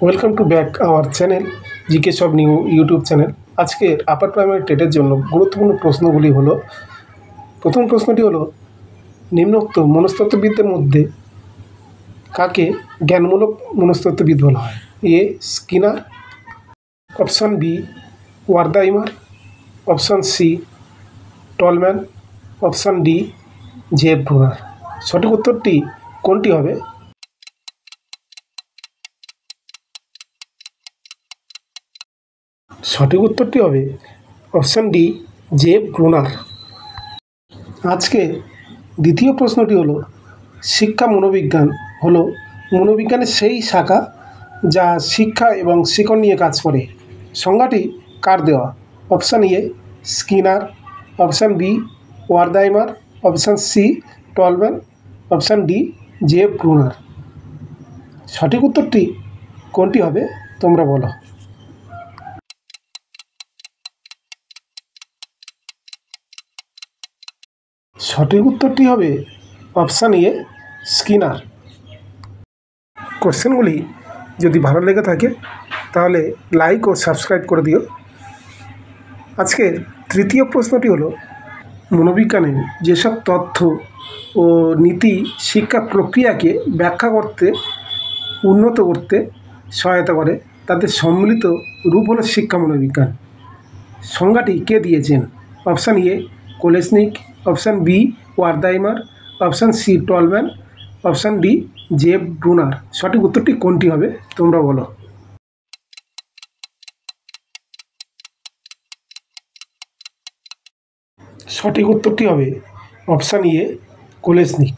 Welcome to back our channel GK সব new YouTube channel. আজকের upper primary টেটের জন্য গুরুত্বপূর্ণ প্রশ্নগুলি হলো, প্রথম প্রশ্নটি হলো, নিম্নোক্ত মনস্তত্ত্ববিদদের মধ্যে কাকে জ্ঞানমূলক মনস্তত্ত্ববিদ বলা হয়? A Skinner, option B Wertheimer, option C Tolman, option D Jeff Bruner. সঠিক উত্তরটি কোনটি হবে? সঠিক উত্তরটি হবে অপশান ডি জেফ ব্রুনার। আজকে দ্বিতীয় প্রশ্নটি হলো, শিক্ষা মনোবিজ্ঞান হলো মনোবিজ্ঞানের সেই শাখা যা শিক্ষা এবং শিখন নিয়ে কাজ করে। সংজ্ঞাটি কার দেওয়া? Option A Skinner, option B Wertheimer, option C Tolman, option D Jeff Bruner. সঠিক উত্তরটি কোনটি হবে তোমরা বলো। সঠিক উত্তরটি হবে অপশান এ স্কিনার। কোশ্চেনগুলি যদি ভালো লেগে থাকে তাহলে লাইক ও সাবস্ক্রাইব করে দিও। আজকের তৃতীয় প্রশ্নটি হলো, মনোবিজ্ঞানের যেসব তথ্য ও নীতি শিক্ষা প্রক্রিয়াকে ব্যাখ্যা করতে, উন্নত করতে সহায়তা করে তাদের সম্মিলিত রূপ হলো শিক্ষা মনোবিজ্ঞান। সংজ্ঞাটি কে দিয়েছেন? Option A Kolesnik, option B Wertheimer, option C Tolman, option D Jeff Bruner. সঠিক উত্তরটি কোনটি হবে তোমরা বলো। সঠিক উত্তরটি হবে অপশান এ কোলেসনিক।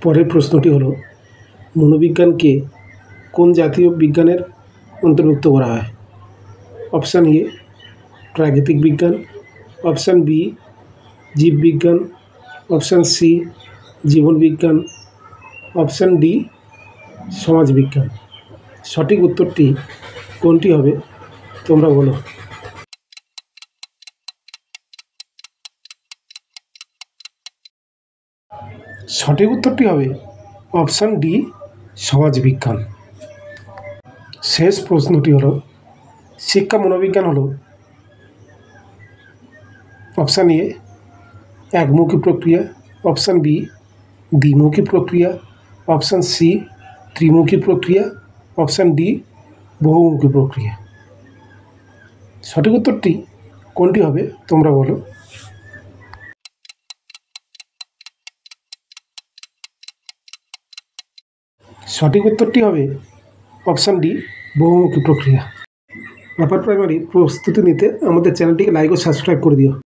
পরের প্রশ্নটি হলো, মনোবিজ্ঞানকে কোন জাতীয় বিজ্ঞানের অন্তর্ভুক্ত করা হয়? অপশান এ প্রাকৃতিক বিজ্ঞান, অপশান বি জীববিজ্ঞান, অপশান সি জীবন বিজ্ঞান, অপশান ডি সমাজবিজ্ঞান। সঠিক উত্তরটি কোনটি হবে তোমরা বলো। সঠিক উত্তরটি হবে অপশান ডি সমাজবিজ্ঞান। শেষ প্রশ্নটি হলো, শিক্ষা মনোবিজ্ঞান হলো অপশান এ একমুখী প্রক্রিয়া, অপশান বি দ্বিমুখী প্রক্রিয়া, অপশান সি ত্রিমুখী প্রক্রিয়া, অপশান ডি বহুমুখী প্রক্রিয়া। সঠিক উত্তরটি কোনটি হবে তোমরা বলো। সঠিক উত্তরটি হবে অপশান ডি বহুমুখী প্রক্রিয়া। আপার প্রাইমারি প্রস্তুতি নিতে আমাদের চ্যানেলটিকে লাইক ও সাবস্ক্রাইব করে দিও।